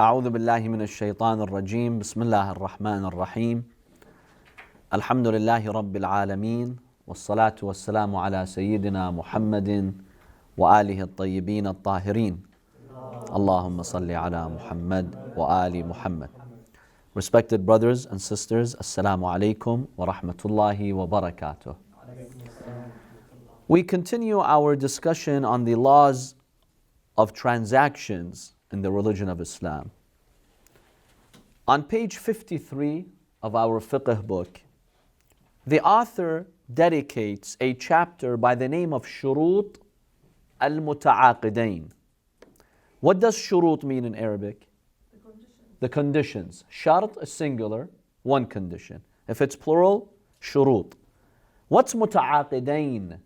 أعوذ بالله من الشيطان الرجيم بسم الله الرحمن الرحيم الحمد لله رب العالمين والصلاة والسلام على سيدنا محمد وآله الطيبين الطاهرين اللهم صل على محمد وآل محمد. Respected brothers and sisters, Assalamu alaikum wa rahmatullahi wa barakatuh. We continue our discussion on the laws of transactions in the religion of Islam. On page 53 of our fiqh book, the author dedicates a chapter by the name of Shurut al-Muta'aqidain. What does shurut mean in Arabic? The conditions. Shart is singular, one condition. If it's plural, shurut. What's muta'aqidain?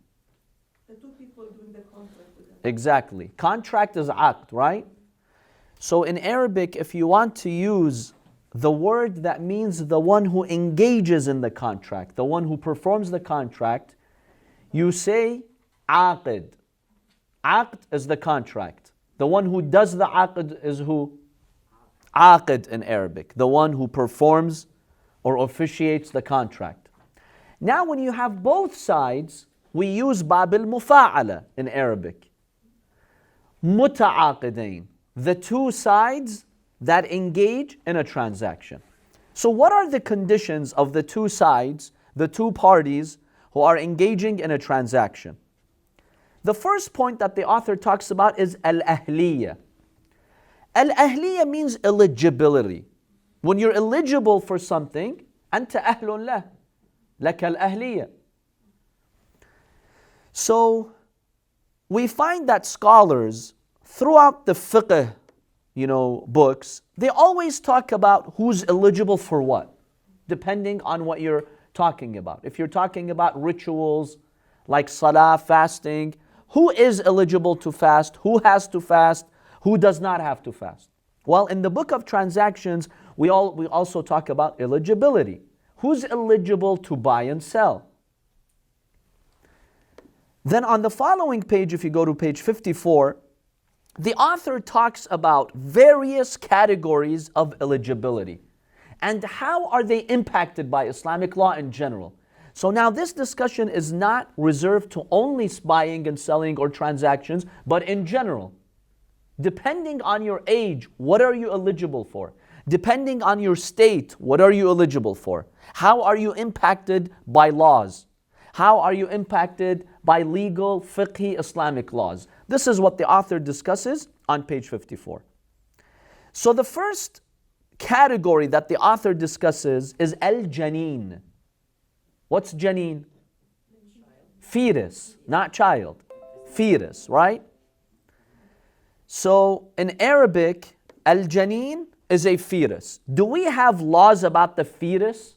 The two people doing the contract together. Exactly. Contract is aqd, right? So in Arabic, if you want to use the word that means the one who engages in the contract, the one who performs the contract, you say aqid. Aqd is the contract. The one who does the aqd is who? Aqid in Arabic, the one who performs or officiates the contract. Now when you have both sides, we use bab al-mufa'ala in Arabic. Muta'aqidain, the two sides that engage in a transaction. So what are the conditions of the two sides, the two parties who are engaging in a transaction? The first point that the author talks about is al-ahliyya. Al-ahliyya means eligibility. When you're eligible for something, anta ahlun lah, laka al-ahliyya. So we find that scholars throughout the fiqh, books, they always talk about who's eligible for what, depending on what you're talking about. If you're talking about rituals like salah, fasting, who is eligible to fast, who has to fast, who does not have to fast? Well, in the book of transactions, we also talk about eligibility. Who's eligible to buy and sell? Then on the following page, if you go to page 54, the author talks about various categories of eligibility and how are they impacted by Islamic law in general. So now this discussion is not reserved to only buying and selling or transactions, but in general. Depending on your age, what are you eligible for? Depending on your state, what are you eligible for? How are you impacted by laws? How are you impacted by legal, fiqhi, Islamic laws? This is what the author discusses on page 54. So the first category that the author discusses is al-janeen. What's janeen? Fetus, not child. Fetus, right? So in Arabic, al-janeen is a fetus. Do we have laws about the fetus?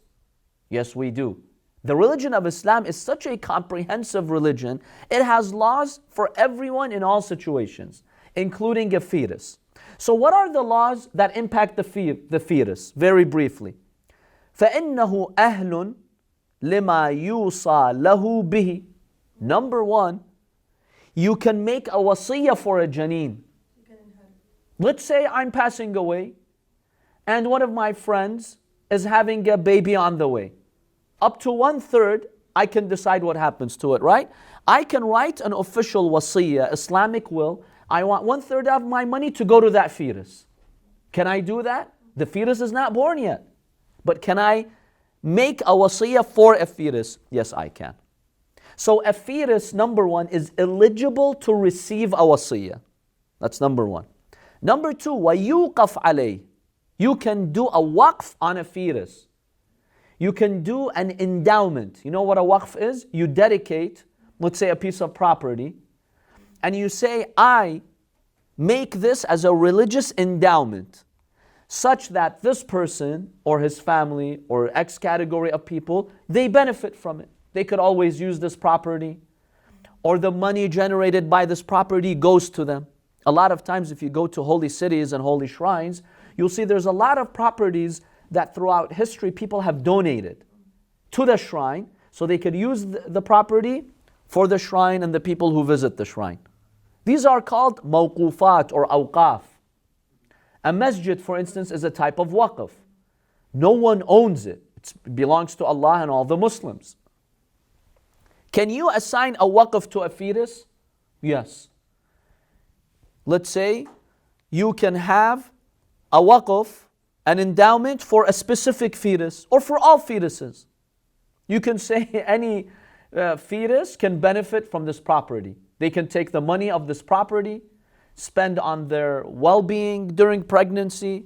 Yes, we do. The religion of Islam is such a comprehensive religion. It has laws for everyone in all situations, including a fetus. So what are the laws that impact the fetus? Very briefly. فَإِنَّهُ أَهْلٌ لِمَا يُوصَى لَهُ بِهِ. Number one, you can make a wasiyah for a janeen. Let's say I'm passing away and one of my friends is having a baby on the way. Up to 1/3, I can decide what happens to it, right? I can write an official wasiyah, Islamic will. I want 1/3 of my money to go to that fetus. Can I do that? The fetus is not born yet. But can I make a wasiyah for a fetus? Yes, I can. So a fetus, number one, is eligible to receive a wasiyah. That's number one. Number two, وَيُوقَفْ عَلَيْهِ. You can do a waqf on a fetus. You can do an endowment. You know what a waqf is? You dedicate, let's say, a piece of property, and you say, I make this as a religious endowment, such that this person or his family or X category of people, they benefit from it. They could always use this property, or the money generated by this property goes to them. A lot of times if you go to holy cities and holy shrines, you'll see there's a lot of properties that throughout history people have donated to the shrine so they could use the property for the shrine and the people who visit the shrine. These are called mawqufat or awqaf. A masjid, for instance, is a type of waqf. No one owns it. It belongs to Allah and all the Muslims. Can you assign a waqf to a fetus? Yes. Let's say you can have a waqf, an endowment for a specific fetus or for all fetuses. You can say any fetus can benefit from this property. They can take the money of this property, spend on their well-being during pregnancy.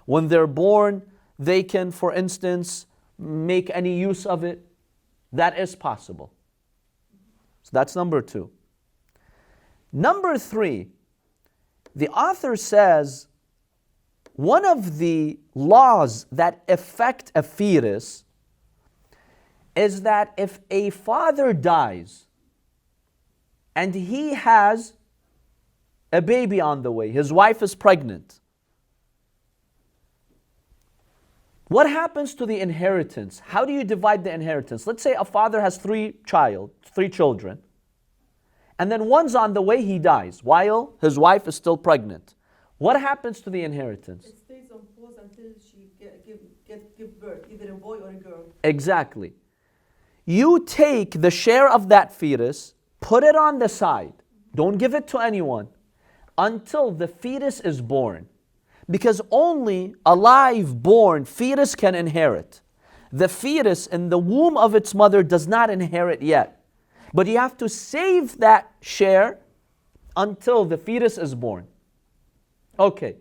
When they're born, they can, for instance, make any use of it. That is possible. So that's number 2. Number 3, the author says one of the laws that affect a fetus is that if a father dies and he has a baby on the way, his wife is pregnant, what happens to the inheritance? How do you divide the inheritance? Let's say a father has 3 children, and then one's on the way, he dies, while his wife is still pregnant. What happens to the inheritance? It stays on pause until she give birth, either a boy or a girl. Exactly. You take the share of that fetus, put it on the side, don't give it to anyone, until the fetus is born. Because only a live born fetus can inherit. The fetus in the womb of its mother does not inherit yet. But you have to save that share until the fetus is born. Okay.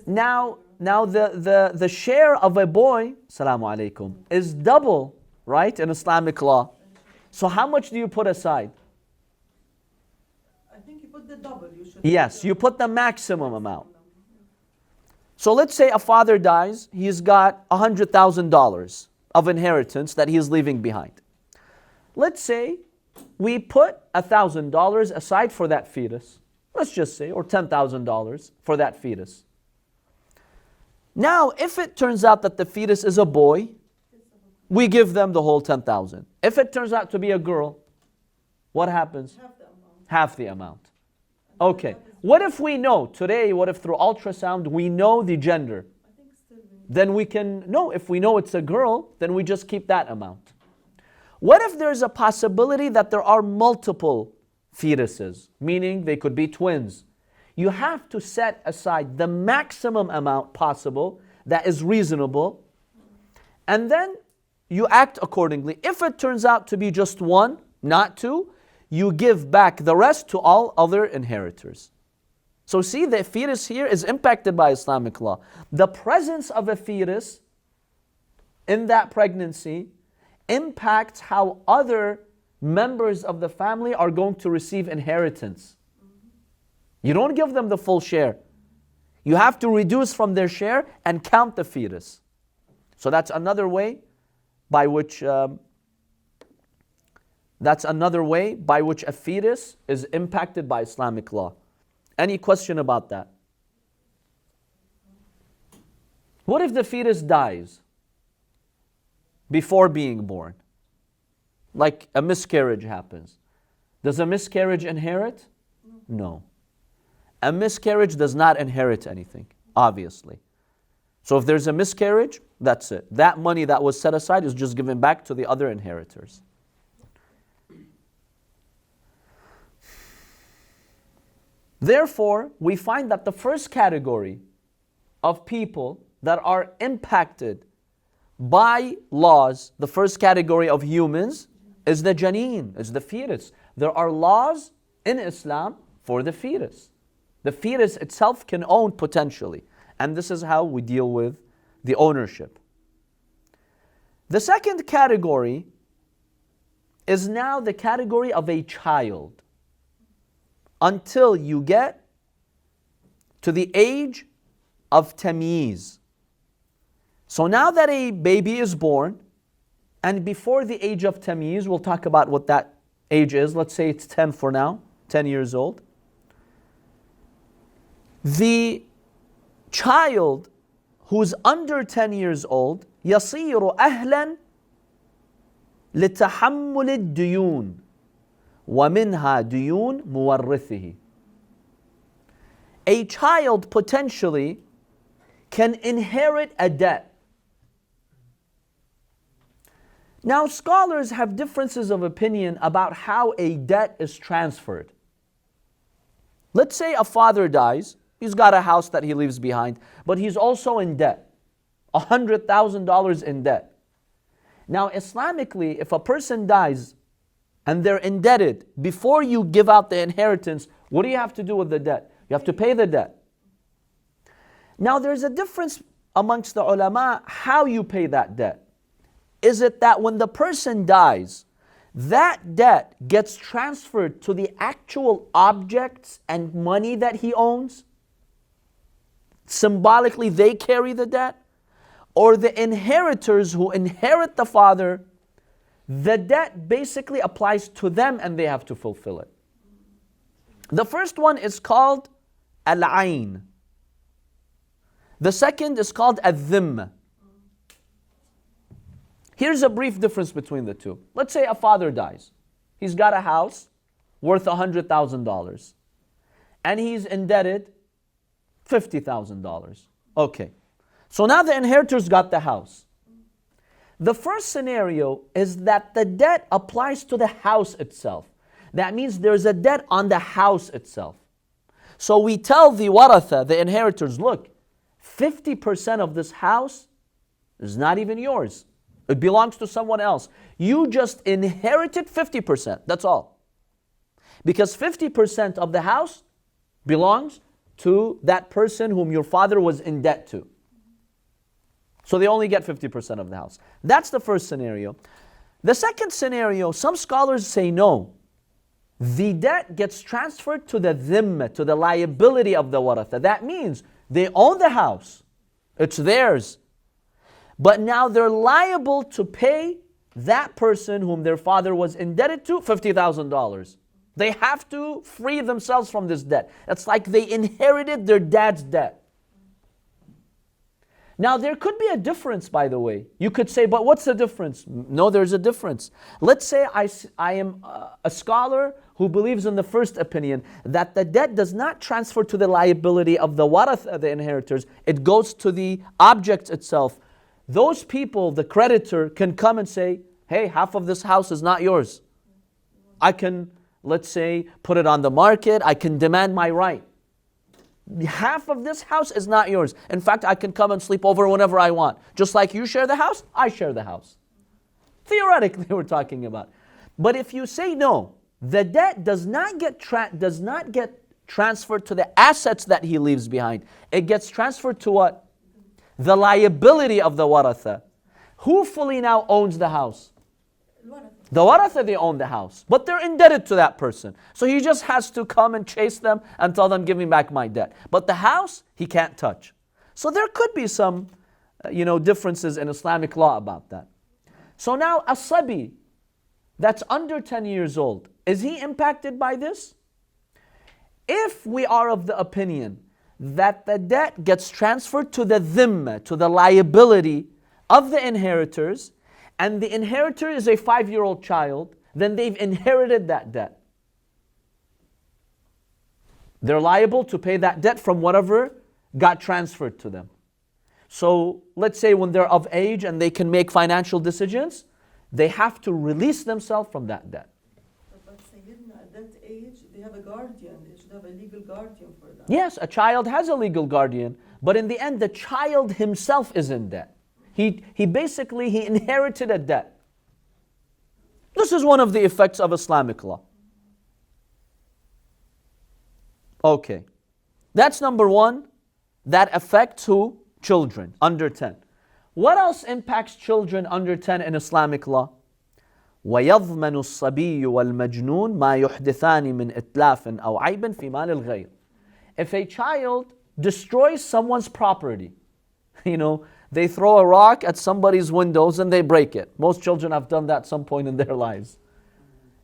Now the share of a boy, salamu alaikum, is double, right, in Islamic law. So how much do you put aside? I think you put the double. Yes, you put the maximum amount. So let's say a father dies, he's got $100,000 of inheritance that he's leaving behind. Let's say we put $1,000 aside for that fetus. Let's just say, or $10,000 for that fetus. Now, if it turns out that the fetus is a boy, we give them the whole 10,000. If it turns out to be a girl, what happens? Half the amount. Okay. What if we know today, what if through ultrasound we know the gender? Then we can, no, if we know it's a girl, then we just keep that amount. What if there's a possibility that there are multiple fetuses, meaning they could be twins? You have to set aside the maximum amount possible that is reasonable, and then you act accordingly. If it turns out to be just one, not two, you give back the rest to all other inheritors. So see, the fetus here is impacted by Islamic law. The presence of a fetus in that pregnancy impacts how other members of the family are going to receive inheritance. You don't give them the full share. You have to reduce from their share and count the fetus. So that's another way by which a fetus is impacted by Islamic law. Any question about that? What if the fetus dies before being born? Like a miscarriage happens. Does a miscarriage inherit? No. A miscarriage does not inherit anything, obviously. So if there's a miscarriage, that's it. That money that was set aside is just given back to the other inheritors. Therefore, we find that the first category of people that are impacted by laws, the first category of humans, is the janeen, is the fetus. There are laws in Islam for the fetus. The fetus itself can own potentially. And this is how we deal with the ownership. The second category is now the category of a child. Until you get to the age of tamyiz. So now that a baby is born, and before the age of tamyiz, we'll talk about what that age is. Let's say it's 10 for now, 10 years old. The child who's under 10 years old, يصير أهلا لتحمل الديون ومنها ديون مورثه. a child potentially can inherit a debt. Now, scholars have differences of opinion about how a debt is transferred. Let's say a father dies, he's got a house that he leaves behind, but he's also in debt, $100,000 in debt. Now, Islamically, if a person dies and they're indebted, before you give out the inheritance, what do you have to do with the debt? You have to pay the debt. Now, there's a difference amongst the ulama how you pay that debt. Is it that when the person dies, that debt gets transferred to the actual objects and money that he owns? Symbolically, they carry the debt? Or the inheritors who inherit the father, the debt basically applies to them and they have to fulfill it? The first one is called al-ayn. The second is called al-dhimma. Here's a brief difference between the two. Let's say a father dies. He's got a house worth $100,000 and he's indebted $50,000. Okay. So now the inheritors got the house. The first scenario is that the debt applies to the house itself. That means there's a debt on the house itself. So we tell the waratha, the inheritors, look, 50% of this house is not even yours. It belongs to someone else. You just inherited 50%, that's all. Because 50% of the house belongs to that person whom your father was in debt to. So they only get 50% of the house. That's the first scenario. The second scenario, some scholars say no. The debt gets transferred to the dhimma, to the liability of the waratha. That means they own the house. It's theirs. But now they're liable to pay that person whom their father was indebted to $50,000. They have to free themselves from this debt. It's like they inherited their dad's debt. Now there could be a difference, by the way. You could say, but what's the difference? No, there's a difference. Let's say I am a scholar who believes in the first opinion, that the debt does not transfer to the liability of the warath, the inheritors. It goes to the object itself. Those people, the creditor, can come and say, hey, half of this house is not yours. I can, let's say, put it on the market. I can demand my right. Half of this house is not yours. In fact, I can come and sleep over whenever I want. Just like you share the house, I share the house. Theoretically, we're talking about. But if you say no, the debt does not get transferred to the assets that he leaves behind. It gets transferred to what? The liability of the waratha. Who fully now owns the house? The waratha, they own the house, but they're indebted to that person. So he just has to come and chase them and tell them, give me back my debt. But the house, he can't touch. So there could be some, differences in Islamic law about that. So now a sabi that's under 10 years old, is he impacted by this? If we are of the opinion that the debt gets transferred to the dhimma, to the liability of the inheritors, and the inheritor is a 5-year-old child, then they've inherited that debt. They're liable to pay that debt from whatever got transferred to them. So let's say when they're of age and they can make financial decisions, they have to release themselves from that debt. But Sayyidina, at that age, they have a guardian. They should have a legal guardian for that. Yes, a child has a legal guardian, but in the end, the child himself is in debt. He basically inherited a debt. This is one of the effects of Islamic law. Okay. That's number one. That affects who? Children under 10. What else impacts children under 10 in Islamic law? وَيَضْمَنُ الصَّبِيُّ وَالْمَجْنُونَ مَا يُحْدِثَانِ مِنْ إِتْلَافٍ أَوْ عَيْبٍ فِي مَالِ الْغَيْرِ. If a child destroys someone's property, they throw a rock at somebody's windows and they break it. Most children have done that at some point in their lives.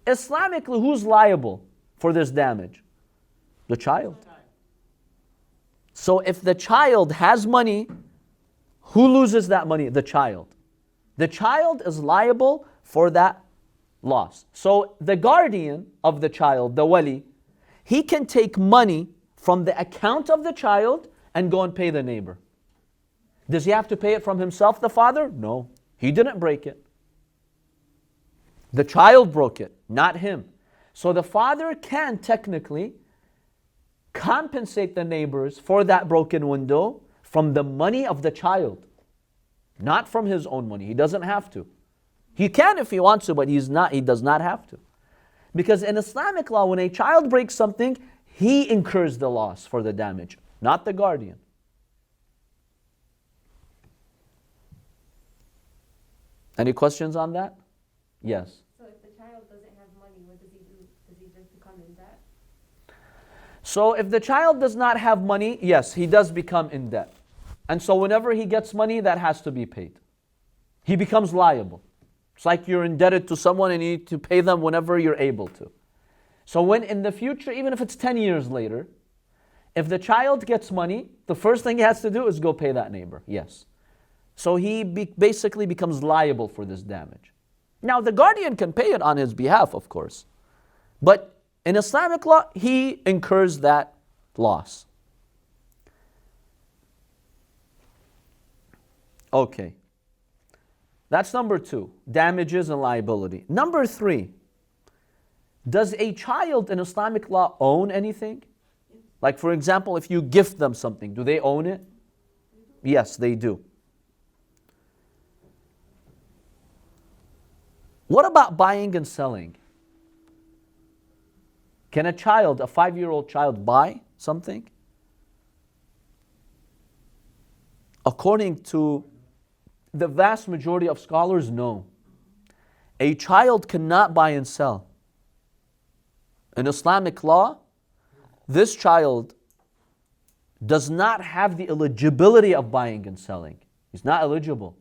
Islamically, who's liable for this damage? The child. So if the child has money, who loses that money? The child. The child is liable for that loss. So the guardian of the child, the wali, he can take money from the account of the child and go and pay the neighbor. Does he have to pay it from himself, the father? No. He didn't break it. The child broke it, not him. So the father can technically compensate the neighbors for that broken window from the money of the child, not from his own money. He doesn't have to. He can if he wants to, but he does not have to. Because in Islamic law, when a child breaks something, he incurs the loss for the damage, not the guardian. Any questions on that? Yes. So if the child doesn't have money, what does he do? Does he just become in debt? So if the child does not have money, yes, he does become in debt. And so whenever he gets money, that has to be paid. He becomes liable. It's like you're indebted to someone and you need to pay them whenever you're able to. So when in the future, even if it's 10 years later, if the child gets money, the first thing he has to do is go pay that neighbor. Yes. So he basically becomes liable for this damage. Now the guardian can pay it on his behalf, of course. But in Islamic law, he incurs that loss. Okay. That's number 2, damages and liability. Number 3, does a child in Islamic law own anything? Like for example, if you gift them something, do they own it? Yes, they do. What about buying and selling? Can a child, a 5-year-old child, buy something? According to the vast majority of scholars, no. A child cannot buy and sell. In Islamic law, this child does not have the eligibility of buying and selling. He's not eligible.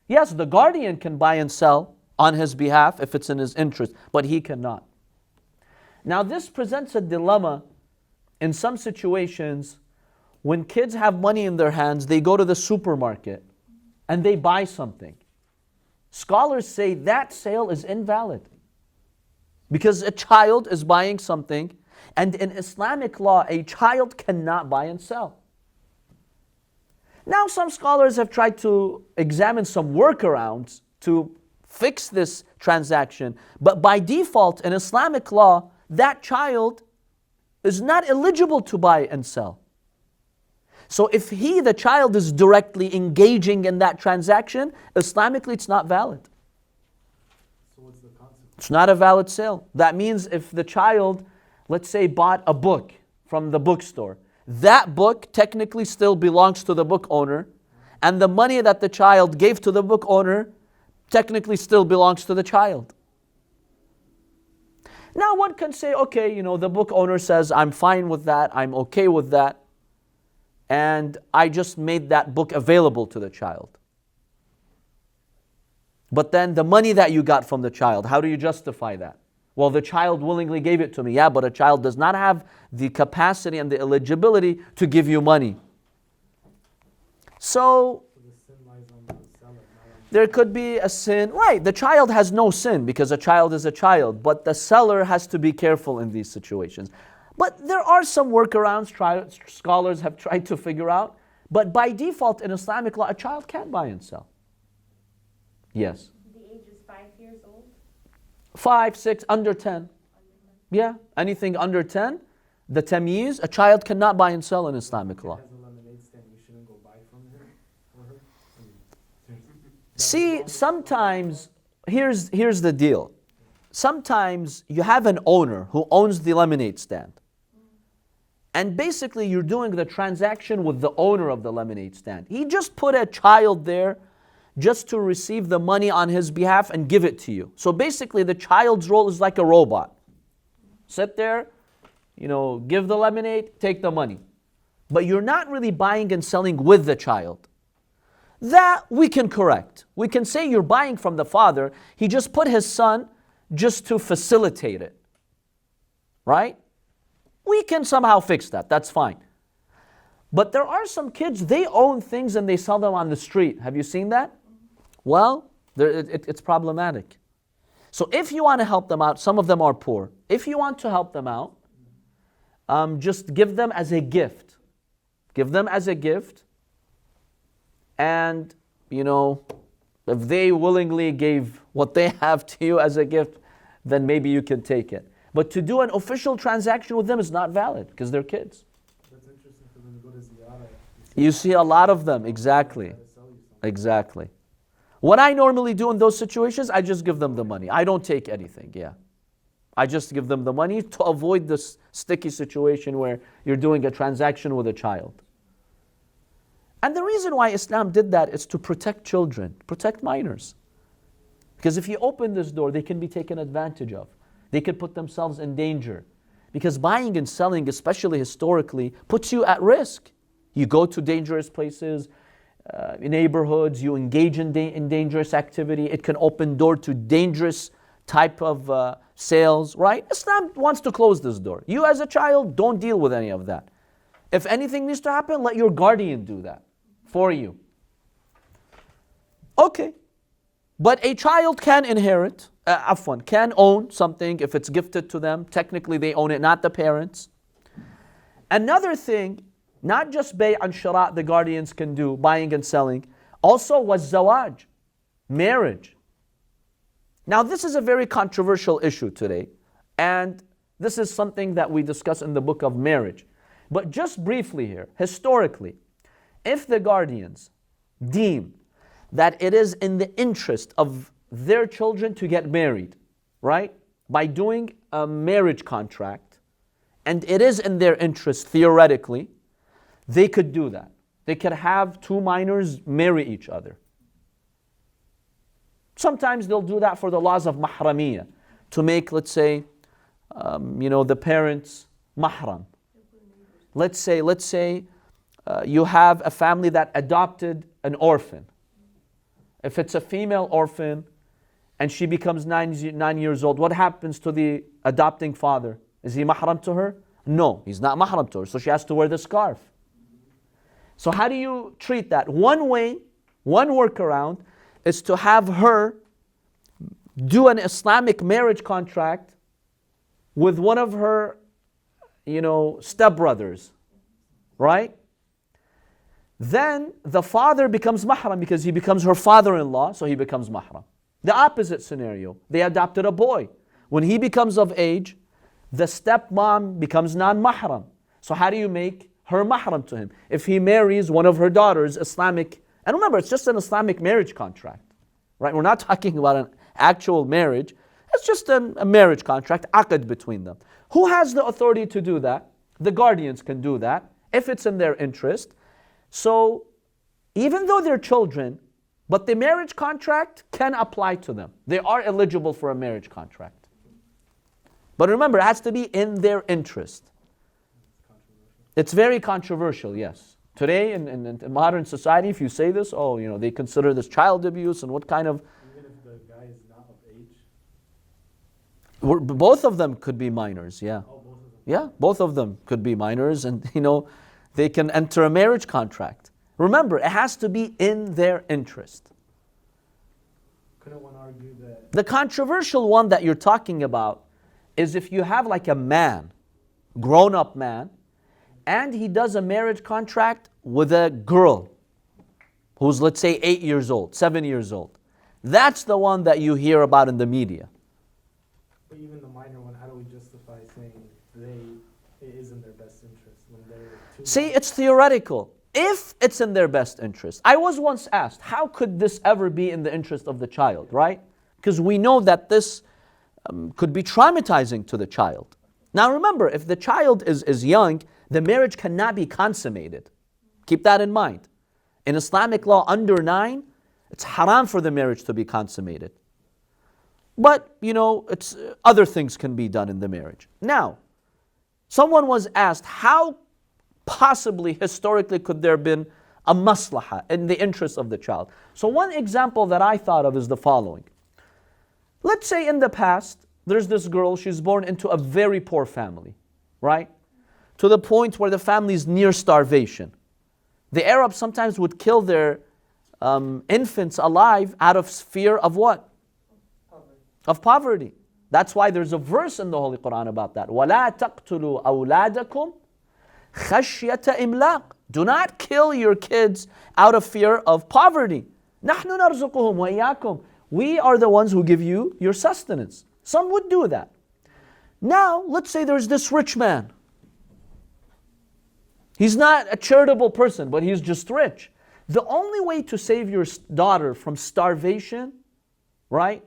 Yes, the guardian can buy and sell on his behalf if it's in his interest, but he cannot. Now this presents a dilemma in some situations. When kids have money in their hands, they go to the supermarket and they buy something. Scholars say that sale is invalid because a child is buying something, and in Islamic law, a child cannot buy and sell. Now some scholars have tried to examine some workarounds to fix this transaction, but by default in Islamic law, that child is not eligible to buy and sell. So if the child is directly engaging in that transaction, Islamically it's not valid. So what's the consequence? It's not a valid sale. That means if the child, let's say, bought a book from the bookstore, that book technically still belongs to the book owner, and the money that the child gave to the book owner technically still belongs to the child. Now one can say, okay, the book owner says, I'm fine with that, I'm okay with that, and I just made that book available to the child. But then the money that you got from the child, how do you justify that? Well, the child willingly gave it to me. Yeah, but a child does not have the capacity and the eligibility to give you money. So The sin lies on the seller, not on there could be a sin. Right, the child has no sin because a child is a child, but the seller has to be careful in these situations. But there are some workarounds scholars have tried to figure out. But by default in Islamic law, a child can't buy and sell. Yes. The age is 5 years old? 5, 6, under 10. Yeah, anything under 10, the tamyiz, a child cannot buy and sell in Islamic law. Has a lemonade stand, you shouldn't go buy from him or her? See, sometimes, here's the deal. Sometimes you have an owner who owns the lemonade stand. And basically you're doing the transaction with the owner of the lemonade stand. He just put a child there just to receive the money on his behalf and give it to you. So basically the child's role is like a robot. Sit there, give the lemonade, take the money. But you're not really buying and selling with the child. That we can correct. We can say you're buying from the father. He just put his son just to facilitate it. Right? We can somehow fix that. That's fine. But there are some kids, they own things and they sell them on the street. Have you seen that? Well, it's problematic. So if you want to help them out, some of them are poor. If you want to help them out, just give them as a gift. Give them as a gift. And, if they willingly gave what they have to you as a gift, then maybe you can take it. But to do an official transaction with them is not valid because they're kids. That's interesting for them to go to ziyarah. You see a lot of them, exactly. Exactly. What I normally do in those situations, I just give them the money. I don't take anything, yeah. I just give them the money to avoid this sticky situation where you're doing a transaction with a child. And the reason why Islam did that is to protect children, protect minors. Because if you open this door, they can be taken advantage of. They could put themselves in danger. Because buying and selling, especially historically, puts you at risk. You go to dangerous places, in neighborhoods, you engage in dangerous activity. It can open door to dangerous type of sales, right? Islam wants to close this door. You as a child, don't deal with any of that. If anything needs to happen, let your guardian do that for you. Okay. But a child can inherit, can own something if it's gifted to them. Technically they own it, not the parents. Another thing, not just bay' and shira' the guardians can do, buying and selling, also was zawaj, marriage. Now this is a very controversial issue today, and this is something that we discuss in the book of marriage. But just briefly here, historically, if the guardians deem that it is in the interest of their children to get married, right, by doing a marriage contract, and it is in their interest theoretically, they could do that. They could have two minors marry each other. Sometimes they'll do that for the laws of mahramiyya, to make, let's say, the parents mahram. Let's say you have a family that adopted an orphan. If it's a female orphan and she becomes 9 years old, what happens to the adopting father? Is he mahram to her? No, he's not mahram to her, so she has to wear the scarf. So how do you treat that? One way, one workaround, is to have her do an Islamic marriage contract with one of her, stepbrothers, right? Then the father becomes mahram because he becomes her father-in-law, so he becomes mahram. The opposite scenario, they adopted a boy. When he becomes of age, the stepmom becomes non-mahram. So how do you make her mahram to him? If he marries one of her daughters, Islamic, and remember, it's just an Islamic marriage contract, right? We're not talking about an actual marriage. It's just a marriage contract, aqd between them. Who has the authority to do that? The guardians can do that, if it's in their interest. So, even though they're children, but the marriage contract can apply to them. They are eligible for a marriage contract. But remember, it has to be in their interest. It's very controversial, yes. Today, in modern society, if you say this, they consider this child abuse, and what kind of... Even if the guy is not of age? Both of them could be minors, yeah. Oh, both of them. Yeah, both of them could be minors, and they can enter a marriage contract. Remember, it has to be in their interest. Couldn't one argue that... The controversial one that you're talking about is if you have like a man, grown-up man, and he does a marriage contract with a girl who's, let's say, 8 years old, 7 years old. That's the one that you hear about in the media. But even the minor one, how do we justify saying it is in their best interest when they're too... See, it's theoretical. If it's in their best interest. I was once asked, how could this ever be in the interest of the child, right? Because we know that this could be traumatizing to the child. Now remember, if the child is young, the marriage cannot be consummated. Keep that in mind. In Islamic law, under 9, it's haram for the marriage to be consummated. But, it's other things can be done in the marriage. Now, someone was asked, how possibly historically could there have been a maslaha in the interest of the child? So one example that I thought of is the following. Let's say in the past, there's this girl, she's born into a very poor family, right? To the point where the family is near starvation. The Arabs sometimes would kill their infants alive out of fear of what? Poverty. Of poverty. That's why there's a verse in the Holy Quran about that. وَلَا تَقْتُلُوا أَوْلَادَكُمْ خَشْيَةَ إِمْلَاقٍ. Do not kill your kids out of fear of poverty. نَحْنُ نَرْزُقُهُمْ وَإِيَّاكُمْ. We are the ones who give you your sustenance. Some would do that. Now, let's say there's this rich man. He's not a charitable person, but he's just rich. The only way to save your daughter from starvation, right?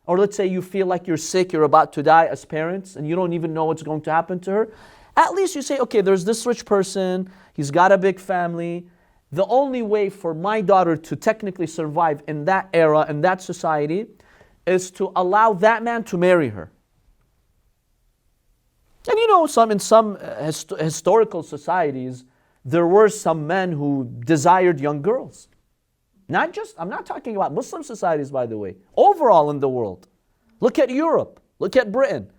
Or let's say you feel like you're sick, you're about to die as parents, and you don't even know what's going to happen to her. At least you say, okay, there's this rich person, he's got a big family. The only way for my daughter to technically survive in that era, in that society, is to allow that man to marry her. And you know, in some historical societies, there were some men who desired young girls. I'm not talking about Muslim societies, by the way. Overall in the world. Look at Europe. Look at Britain.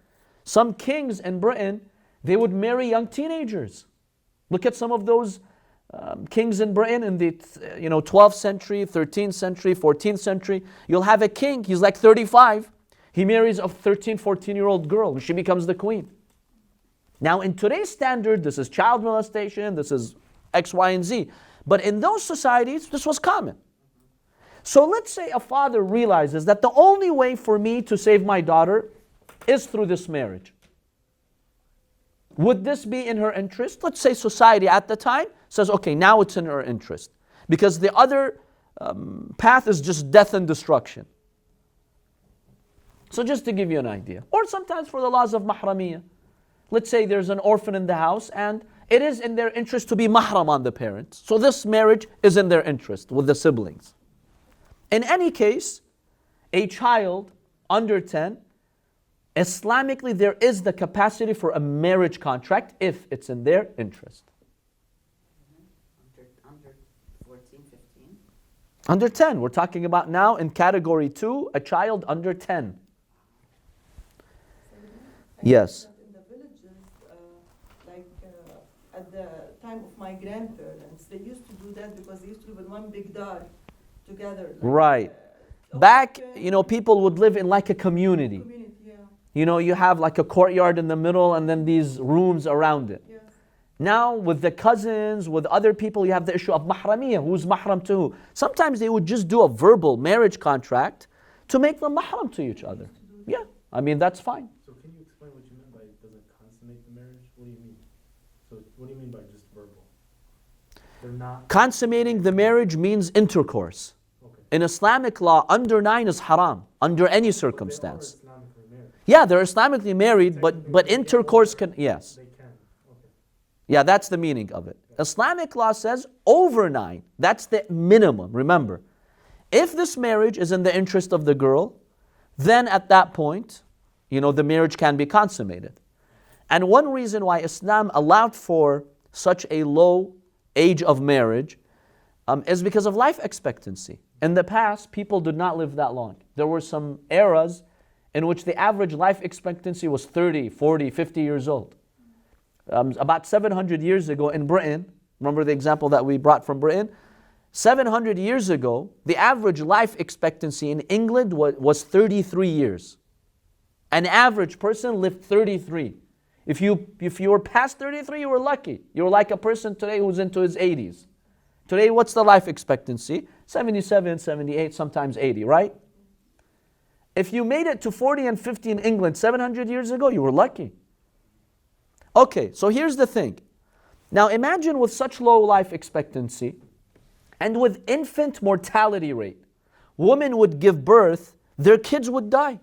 Some kings in Britain, they would marry young teenagers. Look at some of those kings in Britain in the 12th century, 13th century, 14th century. You'll have a king, he's like 35. He marries a 13, 14-year-old girl. She becomes the queen. Now in today's standard, this is child molestation, this is X, Y, and Z. But in those societies, this was common. So let's say a father realizes that the only way for me to save my daughter is through this marriage. Would this be in her interest? Let's say society at the time says, okay, now it's in her interest. Because the other path is just death and destruction. So just to give you an idea. Or sometimes for the laws of mahramiyah. Let's say there's an orphan in the house and it is in their interest to be mahram on the parents. So this marriage is in their interest with the siblings. In any case, a child under 10, Islamically there is the capacity for a marriage contract if it's in their interest. Under 14, 15? Under 10, we're talking about now in category 2, a child under 10. Yes. In the villages, at the time of my grandparents, they used to do that because they used to live in one big dar together. Right. Back, people would live in like a community. Yeah. You have like a courtyard in the middle and then these rooms around it. Yes. Now with the cousins, with other people, you have the issue of mahramiyah. Who's mahram to who? Sometimes they would just do a verbal marriage contract to make them mahram to each other. Yeah, that's fine. So can you explain what you meant by it doesn't consummate the marriage? What do you mean? So what do you mean by just verbal? They're not... Consummating the marriage means intercourse. Okay. In Islamic law, under 9 is haram, under any But circumstance. they are Islamically married. Yeah, they're Islamically married, but intercourse can, yes. They can. Okay. Yeah, that's the meaning of it. Islamic law says over 9. That's the minimum, remember. If this marriage is in the interest of the girl, then at that point, the marriage can be consummated. And one reason why Islam allowed for such a low age of marriage is because of life expectancy. In the past, people did not live that long. There were some eras in which the average life expectancy was 30, 40, 50 years old. About 700 years ago in Britain, remember the example that we brought from Britain? 700 years ago, the average life expectancy in England was 33 years. An average person lived 33. If you were past 33, you were lucky. You were like a person today who's into his 80s. Today, what's the life expectancy? 77, 78, sometimes 80, right? If you made it to 40 and 50 in England 700 years ago, you were lucky. Okay, so here's the thing. Now imagine with such low life expectancy and with infant mortality rate, women would give birth, their kids would die.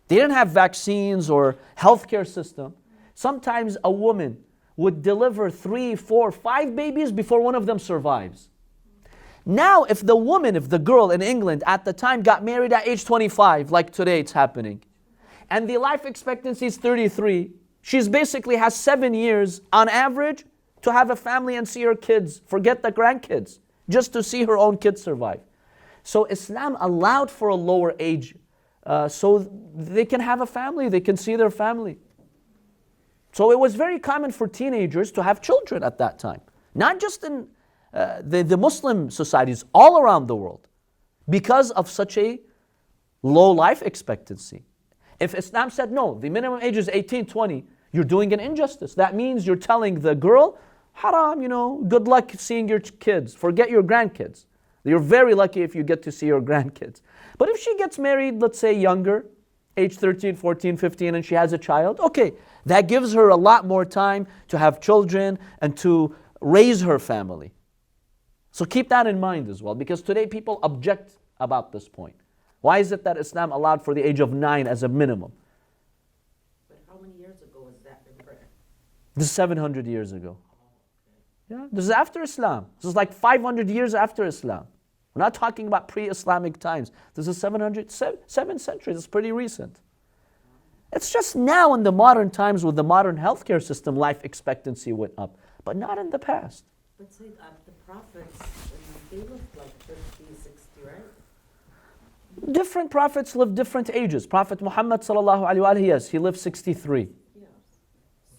They didn't have vaccines or healthcare system. Sometimes a woman would deliver 3, 4, 5 babies before one of them survives. Now, if the girl in England at the time got married at age 25, like today it's happening, and the life expectancy is 33, she's basically has 7 years on average to have a family and see her kids, forget the grandkids, just to see her own kids survive. So Islam allowed for a lower age so they can have a family, they can see their family. So it was very common for teenagers to have children at that time. Not just in the Muslim societies, all around the world. Because of such a low life expectancy. If Islam said, no, the minimum age is 18, 20, you're doing an injustice. That means you're telling the girl, haram, good luck seeing your kids. Forget your grandkids. You're very lucky if you get to see your grandkids. But if she gets married, let's say younger, age 13, 14, 15, and she has a child, okay, that gives her a lot more time to have children and to raise her family. So keep that in mind as well, because today people object about this point. Why is it that Islam allowed for the age of 9 as a minimum? But how many years ago was that in Britain? This is 700 years ago. Yeah, this is after Islam. This is like 500 years after Islam. We're not talking about pre-Islamic times. This is 7 centuries. It's pretty recent. It's just now in the modern times with the modern healthcare system, life expectancy went up, but not in the past. But say the prophets, they lived like 50, 60, right? Different prophets lived different ages. Prophet Muhammad sallallahu alaihi wasallam, yes, he lived 63. Yeah.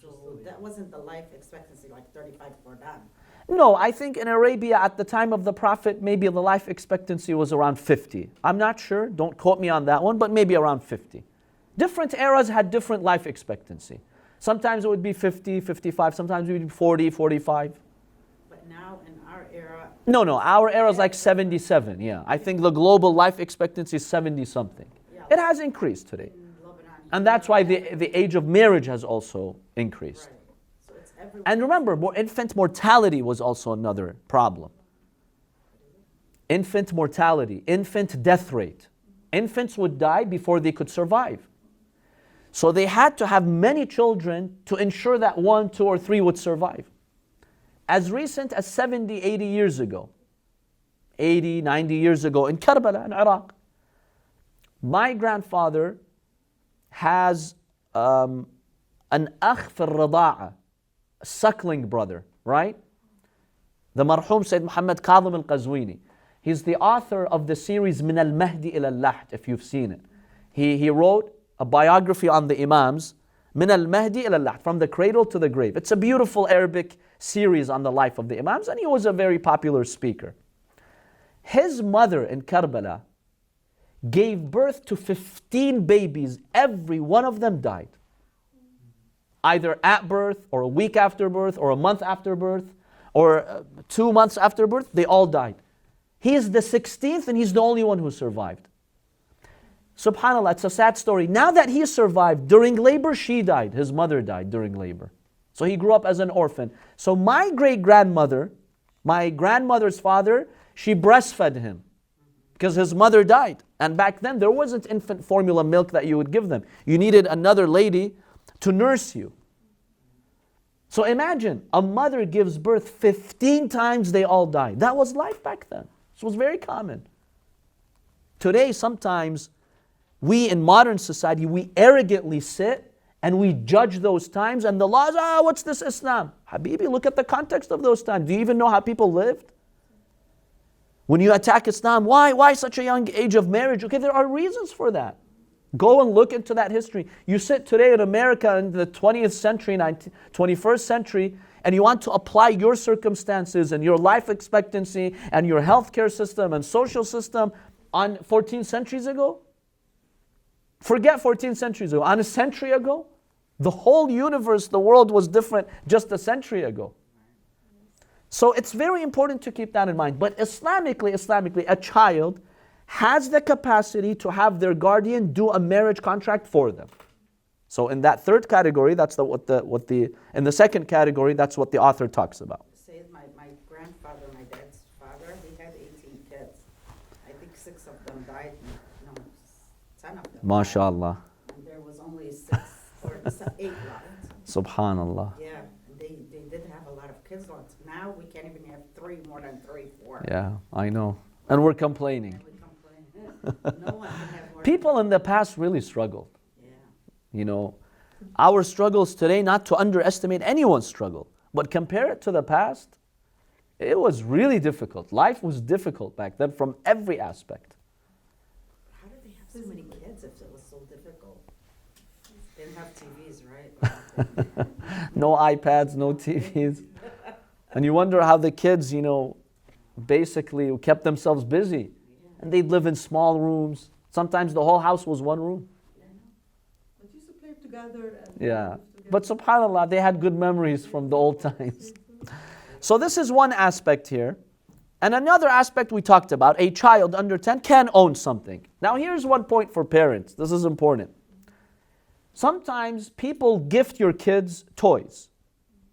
So that wasn't the life expectancy like 35 for them. No, I think in Arabia at the time of the Prophet, maybe the life expectancy was around 50. I'm not sure, don't quote me on that one, but maybe around 50. Different eras had different life expectancy. Sometimes it would be 50, 55, sometimes it would be 40, 45. But now in our era... No, our era is like 77, yeah. I think the global life expectancy is 70 something. Yeah. It has increased today. In Lebanon, And that's why the age of marriage has also increased. right. So it's everywhere. And remember, infant mortality was also another problem. Infant mortality, infant death rate. Infants would die before they could survive. So they had to have many children to ensure that 1, 2, or 3 would survive. As recent as 70, 80 years ago, 80, 90 years ago in Karbala, in Iraq, my grandfather has an akh fi al-rida'a, a suckling brother, right? The marhum Sayyid Muhammad Qazwini. He's the author of the series Min al-Mahdi ila al-Lahd, if you've seen it. He wrote a biography on the Imams, Min al-Mahdi ila al-Lahd, from the cradle to the grave. It's a beautiful Arabic series on the life of the Imams, and he was a very popular speaker. His mother in Karbala gave birth to 15 babies. Every one of them died. Either at birth, or a week after birth, or a month after birth, or 2 months after birth, they all died. He is the 16th and he's the only one who survived. SubhanAllah, it's a sad story. Now that he survived, during labor, she died. His mother died during labor. So he grew up as an orphan. So my great-grandmother, my grandmother's father, she breastfed him because his mother died. And back then, there wasn't infant formula milk that you would give them. You needed another lady to nurse you. So imagine, a mother gives birth 15 times, they all die. That was life back then. This was very common. Today, sometimes, we in modern society, we arrogantly sit and we judge those times and the laws, what's this Islam? Habibi, look at the context of those times. Do you even know how people lived? When you attack Islam, why such a young age of marriage? Okay, there are reasons for that. Go and look into that history. You sit today in America in the 20th century, 21st century, and you want to apply your circumstances and your life expectancy and your healthcare system and social system on 14 centuries ago? Forget 14 centuries ago. On a century ago, the whole universe, the world was different just a century ago. So it's very important to keep that in mind. But Islamically, a child has the capacity to have their guardian do a marriage contract for them. So in that third category, that's in the second category, that's what the author talks about. Say my grandfather, my dad's father, he had 18 kids. I think 6 of them died. No, 10 of them. MashaAllah. And there was only 6 or 8 left. Subhanallah. Yeah, they did have a lot of kids left. Now we can't even have 3, more than 3, 4. Yeah, I know. And we're complaining. And we complain. No one can have more. People in the past really struggled. Yeah. You know, our struggles today, not to underestimate anyone's struggle, but compare it to the past, it was really difficult. Life was difficult back then from every aspect. How did they have so many kids if it was so difficult? They didn't have TVs, right? No iPads, no TVs. And you wonder how the kids, basically kept themselves busy. And they'd live in small rooms. Sometimes the whole house was one room. together and Yeah. live together. But subhanAllah, they had good memories from the old times. So this is one aspect here. And another aspect we talked about, a child under 10 can own something. Now here's one point for parents. This is important. Sometimes people gift your kids toys,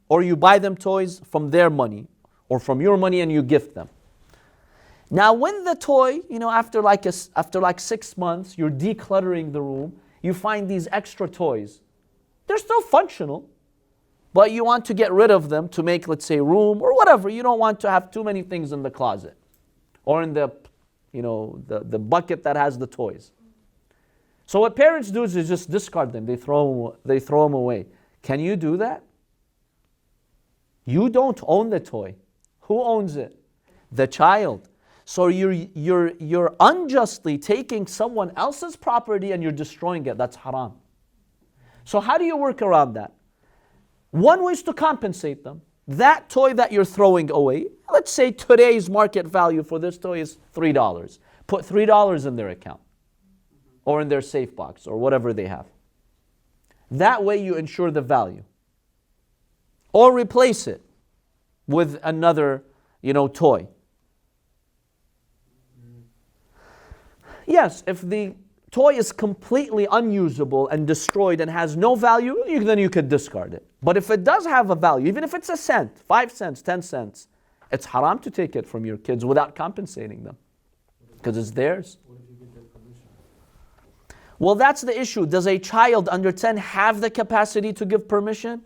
or you buy them toys from their money or from your money and you gift them. Now when the toy, after like 6 months, you're decluttering the room, you find these extra toys. They're still functional, but you want to get rid of them to make, let's say, room or whatever. You don't want to have too many things in the closet or in the bucket that has the toys. So what parents do is they just discard them. They throw them away. Can you do that? You don't own the toy. Who owns it? The child. So you're unjustly taking someone else's property and you're destroying it. That's haram. So how do you work around that? One way is to compensate them. That toy that you're throwing away, let's say today's market value for this toy is $3. Put $3 in their account or in their safe box or whatever they have. That way you ensure the value. Or replace it with another, toy. Yes, if the toy is completely unusable and destroyed and has no value, then you could discard it. But if it does have a value, even if it's a cent, 5 cents, 10 cents, it's haram to take it from your kids without compensating them because it's theirs. What if you get their permission? Well, that's the issue. Does a child under 10 have the capacity to give permission?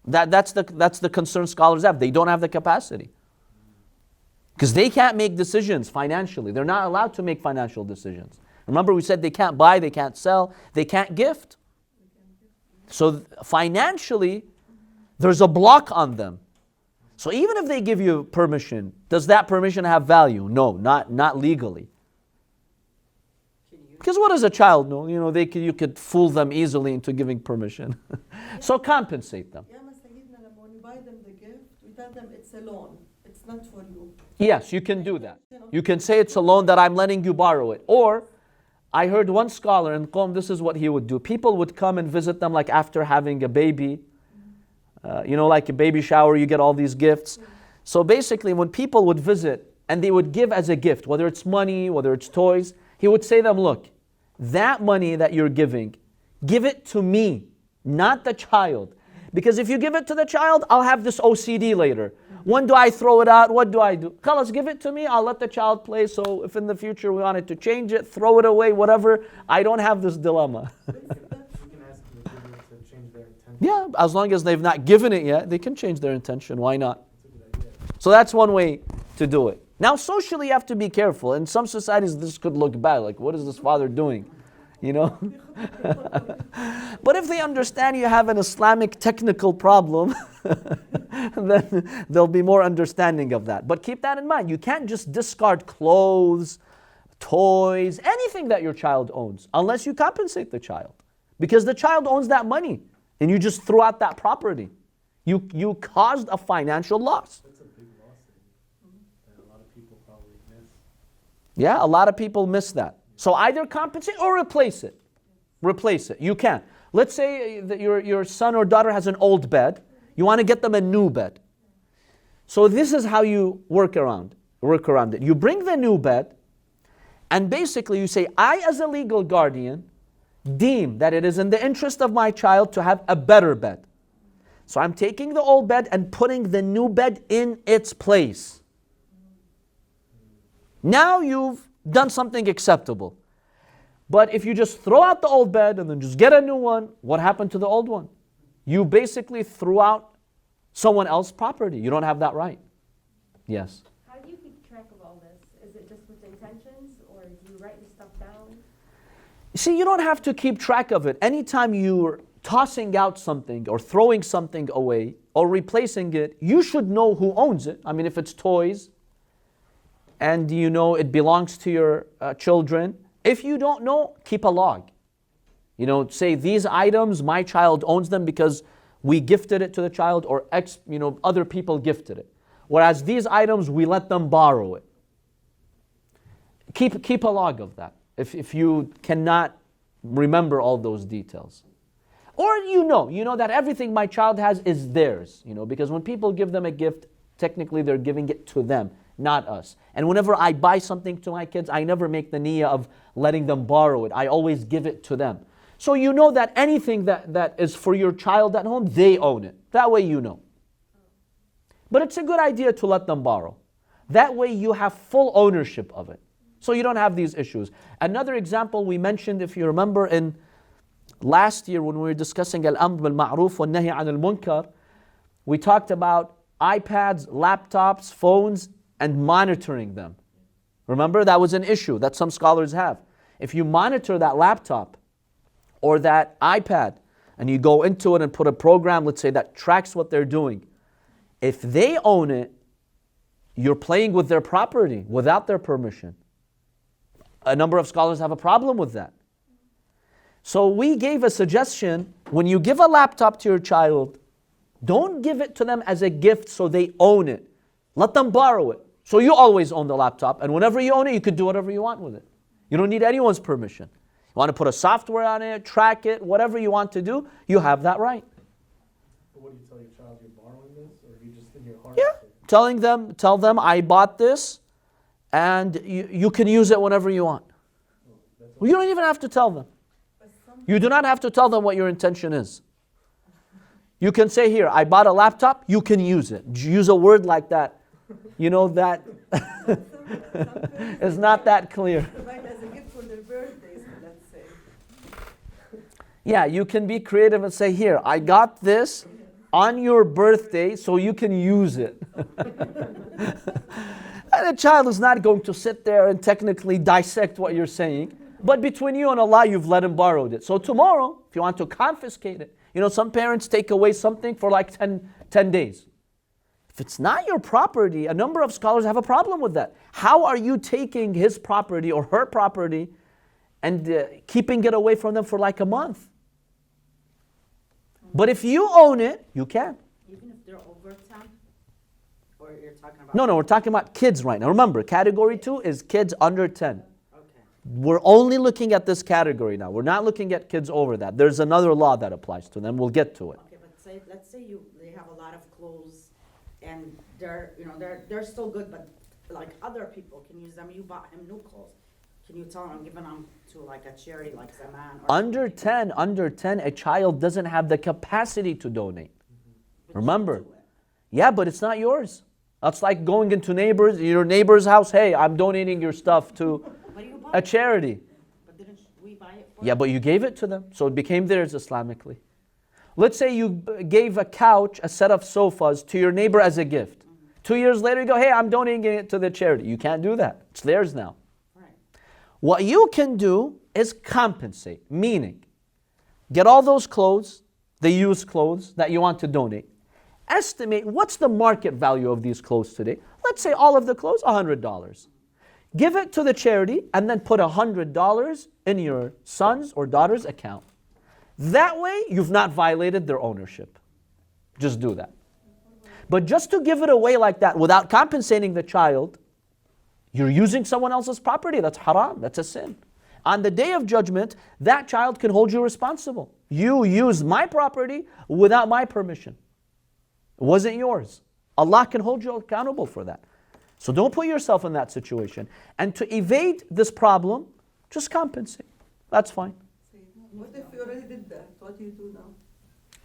That's the concern scholars have. They don't have the capacity. Because they can't make decisions financially. They're not allowed to make financial decisions. Remember we said they can't buy, they can't sell, they can't gift. So financially, there's a block on them. So even if they give you permission, does that permission have value? No, not legally. Because what does a child know? You could fool them easily into giving permission. So compensate them. Yeah, Sayyidina, when you buy them the gift, we tell them it's a loan. It's not for you. Yes, you can do that. You can say it's a loan that I'm letting you borrow it. Or, I heard one scholar in Qom, this is what he would do. People would come and visit them like after having a baby. Like a baby shower, you get all these gifts. So basically when people would visit and they would give as a gift, whether it's money, whether it's toys, he would say to them, look, that money that you're giving, give it to me, not the child. Because if you give it to the child, I'll have this OCD later. When do I throw it out? What do I do? Khalas, give it to me, I'll let the child play. So if in the future we wanted to change it, throw it away, whatever, I don't have this dilemma. You can ask them to change their intention. Yeah, as long as they've not given it yet, they can change their intention. Why not? That's a good idea. So that's one way to do it. Now socially you have to be careful. In some societies this could look bad. Like, what is this father doing? But if they understand you have an Islamic technical problem, then they'll be more understanding of that. But keep that in mind. You can't just discard clothes, toys, anything that your child owns, unless you compensate the child. Because the child owns that money, and you just threw out that property. You caused a financial loss. That's a big loss that a lot of people probably miss. Yeah, a lot of people miss that. So either compensate or replace it. Replace it. You can. Let's say that your son or daughter has an old bed. You want to get them a new bed. So this is how you work around it. You bring the new bed, and basically you say, I as a legal guardian deem that it is in the interest of my child to have a better bed. So I'm taking the old bed and putting the new bed in its place. Now you've done something acceptable. But if you just throw out the old bed and then just get a new one, what happened to the old one? You basically threw out someone else's property. You don't have that right. Yes? How do you keep track of all this? Is it just with intentions, or do you write the stuff down? See, you don't have to keep track of it. Anytime you're tossing out something or throwing something away or replacing it, you should know who owns it. I mean, if it's toys and you know it belongs to your children, if you don't know, keep a log. Say these items, my child owns them because we gifted it to the child, or other people gifted it. Whereas these items, we let them borrow it. Keep a log of that if you cannot remember all those details. Or you know that everything my child has is theirs, because when people give them a gift, technically they're giving it to them, not us. And whenever I buy something to my kids, I never make the niyyah of letting them borrow it. I always give it to them. So you know that anything that is for your child at home, they own it. That way you know. But it's a good idea to let them borrow. That way you have full ownership of it. So you don't have these issues. Another example we mentioned, if you remember, in last year when we were discussing al-amr bil-ma'ruf wa-nahy an al-munkar, we talked about iPads, laptops, phones, and monitoring them. Remember, that was an issue that some scholars have. If you monitor that laptop or that iPad, and you go into it and put a program, let's say, that tracks what they're doing, if they own it, you're playing with their property without their permission. A number of scholars have a problem with that. So we gave a suggestion: when you give a laptop to your child, don't give it to them as a gift so they own it. Let them borrow it. So you always own the laptop, and whenever you own it, you could do whatever you want with it. You don't need anyone's permission. You want to put a software on it, track it, whatever you want to do, you have that right. But what do you tell your child, you're borrowing this, or you just in your heart? Yeah, tell them I bought this, and you can use it whenever you want. Well, you don't even have to tell them. You do not have to tell them what your intention is. You can say, here, I bought a laptop, you can use it. Use a word like that. That is not that clear. Provide as a gift for their birthdays, let's say. Yeah, you can be creative and say, here, I got this on your birthday so you can use it. And a child is not going to sit there and technically dissect what you're saying. But between you and Allah, you've let him borrow it. So tomorrow, if you want to confiscate it, some parents take away something for like 10 days. If it's not your property, a number of scholars have a problem with that. How are you taking his property or her property and keeping it away from them for like a month? But if you own it, you can. Even if they're over 10? Or you're talking about... No, we're talking about kids right now. Remember, category 2 is kids under 10. Okay. We're only looking at this category now. We're not looking at kids over that. There's another law that applies to them. We'll get to it. Okay, but let's say they have a lot of clothes and they're still good, but like other people can use them. You bought him new clothes. Can you tell him I'm giving them to like a charity like Zaman? Under 10, a child doesn't have the capacity to donate. Remember. Yeah, but it's not yours. That's like going into your neighbor's house. Hey, I'm donating your stuff to a charity. But didn't we buy it for Yeah, but you gave it to them. So it became theirs Islamically. Let's say you gave a couch, a set of sofas to your neighbor as a gift. 2 years later, you go, hey, I'm donating it to the charity. You can't do that. It's theirs now. Right. What you can do is compensate, meaning get all those clothes, the used clothes that you want to donate. Estimate what's the market value of these clothes today. Let's say all of the clothes, $100. Give it to the charity and then put $100 in your son's or daughter's account. That way, you've not violated their ownership. Just do that. But just to give it away like that without compensating the child, you're using someone else's property. That's haram. That's a sin. On the day of judgment, that child can hold you responsible. You used my property without my permission. It wasn't yours. Allah can hold you accountable for that. So don't put yourself in that situation. And to evade this problem, just compensate. That's fine. What if you already did that? What do you do now?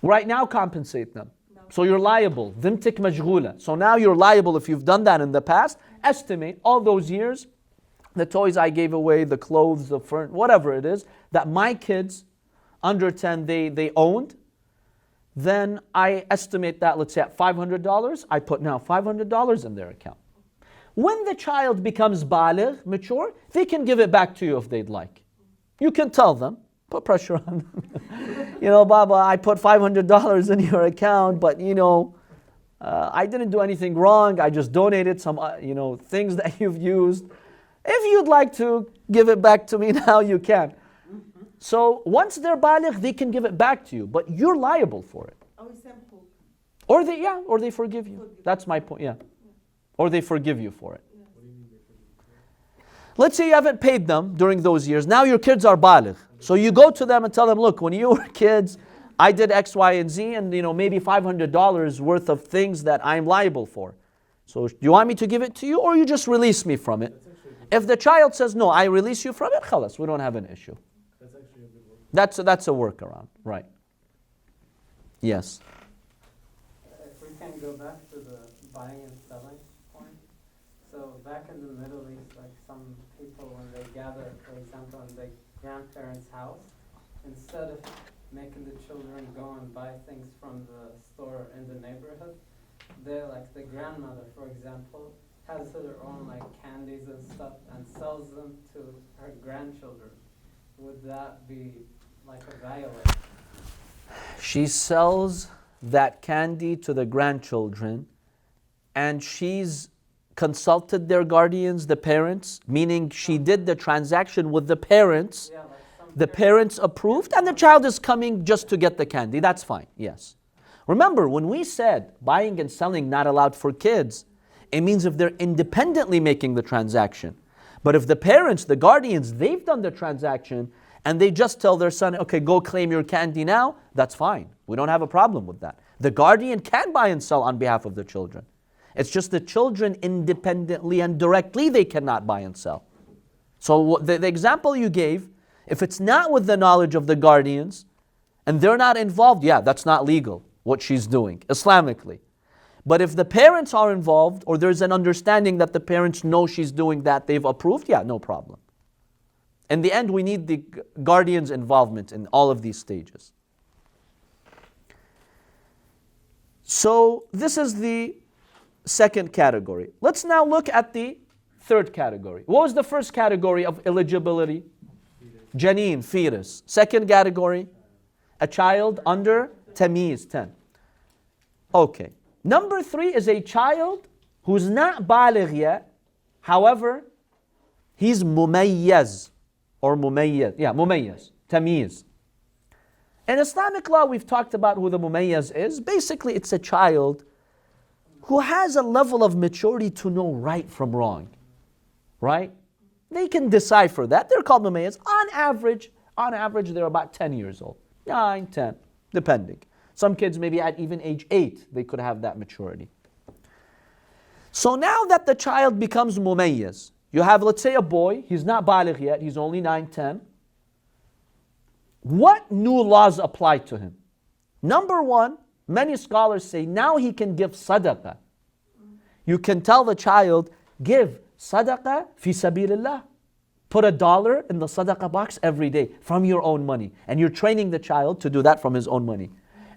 Right now, compensate them. So you're liable. ذمتك مشغولة. So now you're liable if you've done that in the past. Estimate all those years, the toys I gave away, the clothes, the furniture, whatever it is, that my kids under 10, they owned. Then I estimate that, let's say at $500, I put now $500 in their account. When the child becomes baligh, mature, they can give it back to you if they'd like. You can tell them, put pressure on them. Baba, I put $500 in your account, but I didn't do anything wrong. I just donated some, things that you've used. If you'd like to give it back to me now, you can. So once they're baligh, they can give it back to you, but you're liable for it. Or they forgive you. That's my point, yeah. Or they forgive you for it. Let's say you haven't paid them during those years. Now your kids are baligh. So you go to them and tell them, look, when you were kids, I did X, Y, and Z, and maybe $500 worth of things that I'm liable for. So do you want me to give it to you, or you just release me from it? If the child says, no, I release you from it, khalas, we don't have an issue. That's actually a good work. That's a workaround, right? Yes. If we can go back to the buying and selling point. So back in the Middle East, like some people when they gather, for example, in their grandparents' house, instead of making the children go and buy things from the store in the neighborhood, they like the grandmother, for example, has her own like candies and stuff and sells them to her grandchildren. Would that be like a violation? She sells that candy to the grandchildren, and she's consulted their guardians, the parents, meaning she did the transaction with the parents. Yeah, like some The parents approved, and the child is coming just to get the candy. That's fine, yes. Remember, when we said buying and selling not allowed for kids, it means if they're independently making the transaction. But if the parents, the guardians, they've done the transaction, and they just tell their son, okay, go claim your candy now, that's fine. We don't have a problem with that. The guardian can buy and sell on behalf of the children. It's just the children independently and directly they cannot buy and sell. So the example you gave, if it's not with the knowledge of the guardians and they're not involved, yeah, that's not legal, what she's doing, Islamically. But if the parents are involved or there's an understanding that the parents know she's doing that, they've approved, yeah, no problem. In the end, we need the guardian's involvement in all of these stages. So this is the second category. Let's now look at the third category. What was the first category of eligibility? Janeen, fetus. Second category, a child under tamyiz, 10. Okay. Number 3 is a child who's not baligh yet. However, he's mumayyaz or mumayyaz. Yeah, mumayyaz, tamyiz. In Islamic law, we've talked about who the mumayyaz is. Basically, it's a child who has a level of maturity to know right from wrong. Right? They can decipher that. They're called mumayyaz. On average, they're about 10 years old. 9, 10, depending. Some kids maybe at even age 8, they could have that maturity. So now that the child becomes mumayyaz, you have, let's say, a boy, he's not baligh yet, he's only 9, 10. What new laws apply to him? Number 1, many scholars say now he can give sadaqah. You can tell the child, give sadaqah fi sabilillah. Put $1 in the sadaqah box every day from your own money. And you're training the child to do that from his own money.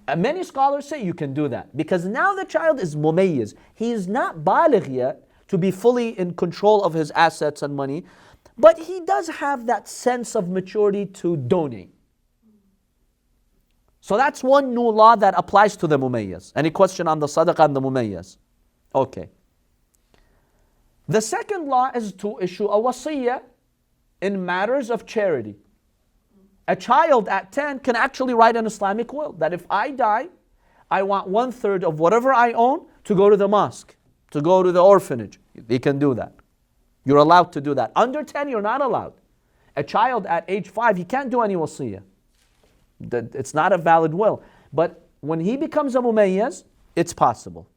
And many scholars say you can do that because now the child is mumayyiz. He is not baligh yet to be fully in control of his assets and money, but he does have that sense of maturity to donate. So that's one new law that applies to the mumayyiz. Any question on the sadaqah and the mumayyiz? Okay. The second law is to issue a wasiyah in matters of charity. A child at 10 can actually write an Islamic will that if I die, I want 1/3 of whatever I own to go to the mosque, to go to the orphanage. They can do that. You're allowed to do that. Under 10, you're not allowed. A child at age 5, he can't do any wasiyah. It's not a valid will. But when he becomes a mumayyaz, it's possible.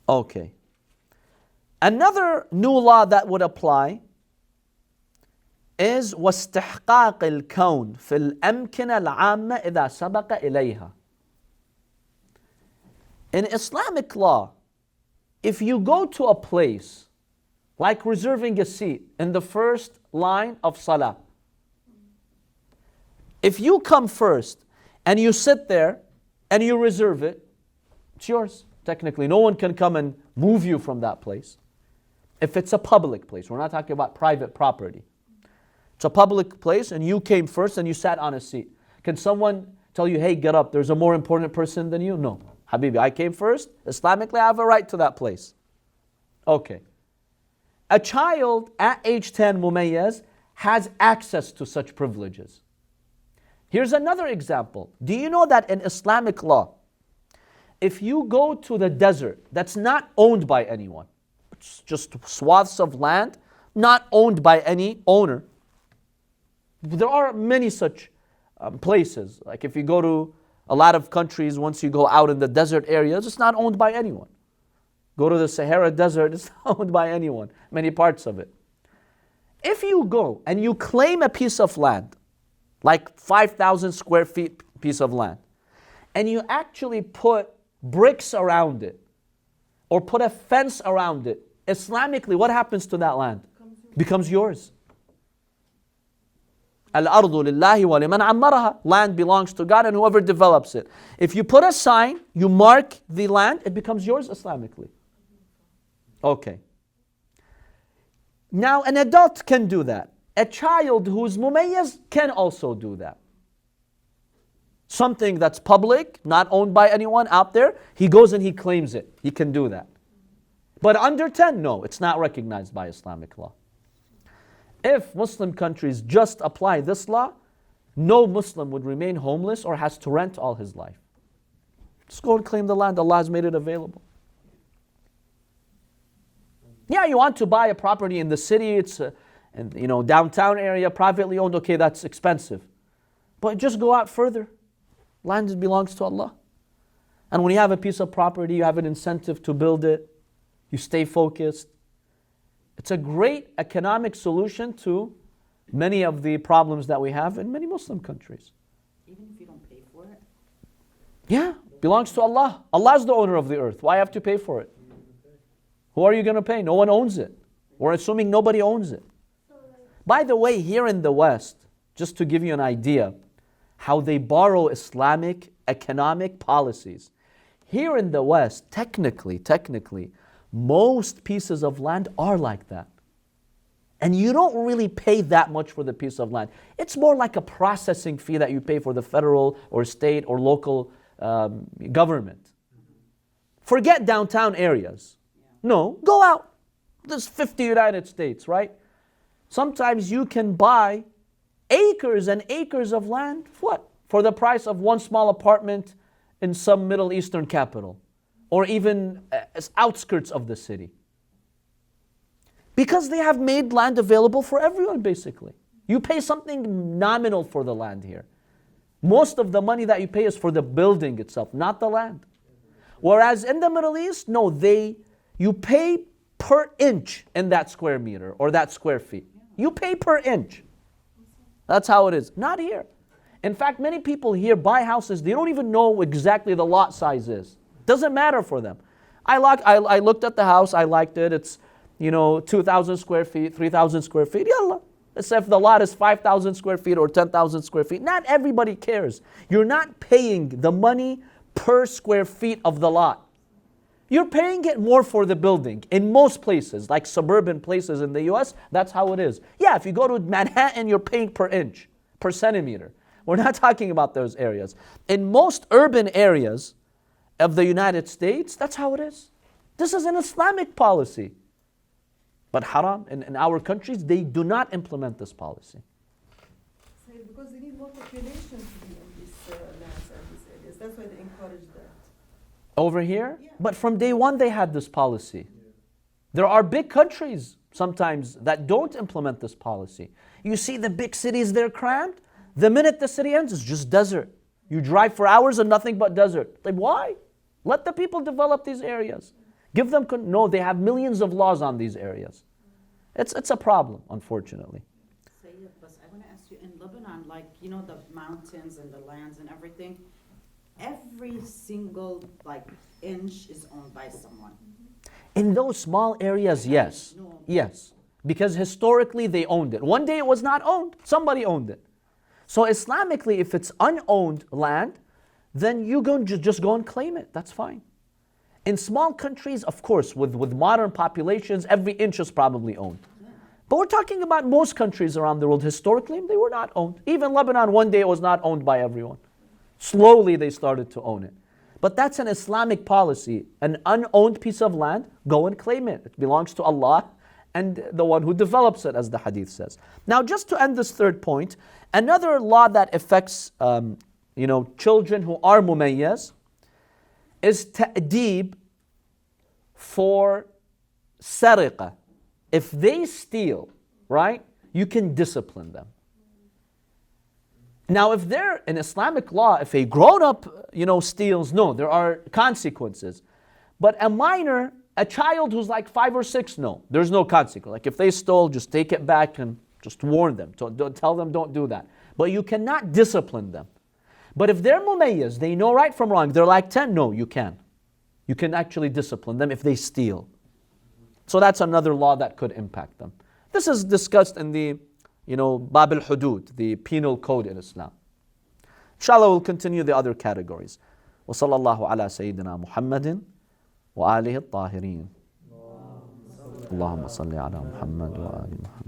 Okay. Another new law that would apply is واستحقاق الكون في الأمكنة العامة إذا سبق إليها. In Islamic law, if you go to a place like reserving a seat in the first line of salah, if you come first and you sit there and you reserve it, it's yours. Technically, no one can come and move you from that place. If it's a public place, we're not talking about private property. It's a public place and you came first and you sat on a seat. Can someone tell you, hey, get up, there's a more important person than you? No. Habibi, I came first. Islamically, I have a right to that place. Okay. A child at age 10, mumayyaz, has access to such privileges. Here's another example. Do you know that in Islamic law, if you go to the desert that's not owned by anyone, it's just swaths of land, not owned by any owner, There are many such places. Like if you go to a lot of countries, once you go out in the desert areas, it's not owned by anyone. Go to the Sahara Desert, it's not owned by anyone, many parts of it. If you go and you claim a piece of land, like 5,000 square feet piece of land, and you actually put bricks around it, or put a fence around it, Islamically, what happens to that land? Becomes yours. Al-ardu lillahi wa liman ammaraha. Land belongs to God and whoever develops it. If you put a sign, you mark the land, it becomes yours Islamically. Okay. Now an adult can do that. A child who's mumayyiz can also do that. Something that's public, not owned by anyone out there, he goes and he claims it. He can do that. But under 10, no, it's not recognized by Islamic law. If Muslim countries just apply this law, no Muslim would remain homeless or has to rent all his life. Just go and claim the land. Allah has made it available. Yeah, you want to buy a property in the city, it's in downtown area, privately owned, okay, that's expensive. But just go out further. Land belongs to Allah. And when you have a piece of property, you have an incentive to build it. You stay focused. It's a great economic solution to many of the problems that we have in many Muslim countries. Even if you don't pay for it? Yeah, belongs to Allah. Allah is the owner of the earth. Why have to pay for it? Who are you going to pay? No one owns it. We're assuming nobody owns it. By the way, here in the West, just to give you an idea, how they borrow Islamic economic policies. Here in the West, technically, most pieces of land are like that. And you don't really pay that much for the piece of land. It's more like a processing fee that you pay for the federal or state or local government. Forget downtown areas. No, go out. There's 50 United States, right? Sometimes you can buy acres and acres of land, what? For the price of one small apartment in some Middle Eastern capital, or even outskirts of the city. Because they have made land available for everyone, basically. You pay something nominal for the land here. Most of the money that you pay is for the building itself, not the land. Whereas in the Middle East, no, you pay per inch in that square meter or that square feet. You pay per inch. That's how it is. Not here. In fact, many people here buy houses, they don't even know exactly the lot size is. Doesn't matter for them. I looked at the house, I liked it. It's 2,000 square feet, 3,000 square feet. Yallah. As if the lot is 5,000 square feet or 10,000 square feet. Not everybody cares. You're not paying the money per square feet of the lot. You're paying it more for the building. In most places, like suburban places in the US, that's how it is. Yeah, if you go to Manhattan, you're paying per inch, per centimeter. We're not talking about those areas. In most urban areas of the United States, that's how it is. This is an Islamic policy. But haram, in our countries, they do not implement this policy. Because they need more population to be in these lands and these areas. That's why they encourage that. Over here? Yeah. But from day one they had this policy. There are big countries sometimes that don't implement this policy. You see the big cities, they're crammed. The minute the city ends, it's just desert. You drive for hours and nothing but desert. Like, why? Let the people develop these areas. Give them, no, they have millions of laws on these areas. It's a problem, unfortunately. Sayyid, but I want to ask you, in Lebanon, the mountains and the lands and everything, every single inch is owned by someone. In those small areas, yes. No. Yes. Because historically they owned it. One day it was not owned. Somebody owned it. So Islamically, if it's unowned land, then you just go and claim it. That's fine. In small countries, of course, with modern populations, every inch is probably owned. But we're talking about most countries around the world. Historically, they were not owned. Even Lebanon, one day it was not owned by everyone. Slowly they started to own it. But that's an Islamic policy. An unowned piece of land, go and claim it. It belongs to Allah and the one who develops it, as the hadith says. Now, just to end this third point, another law that affects children who are mumayyiz is ta'deeb for sariqah. If they steal, right, you can discipline them. Now, if they're in Islamic law, if a grown-up, steals, no, there are consequences. But a minor, a child who's like 5 or 6, no, there's no consequence. Like if they stole, just take it back and just warn them. Don't tell them, don't do that. But you cannot discipline them. But if they're mumayyiz, they know right from wrong, they're like 10, no, you can. You can actually discipline them if they steal. So that's another law that could impact them. This is discussed in the, Bab al-Hudud, the penal code in Islam. Inshallah, we'll continue the other categories. وصلى الله على سيدنا محمد وآله الطاهرين. اللهم صل على محمد وآل محمد.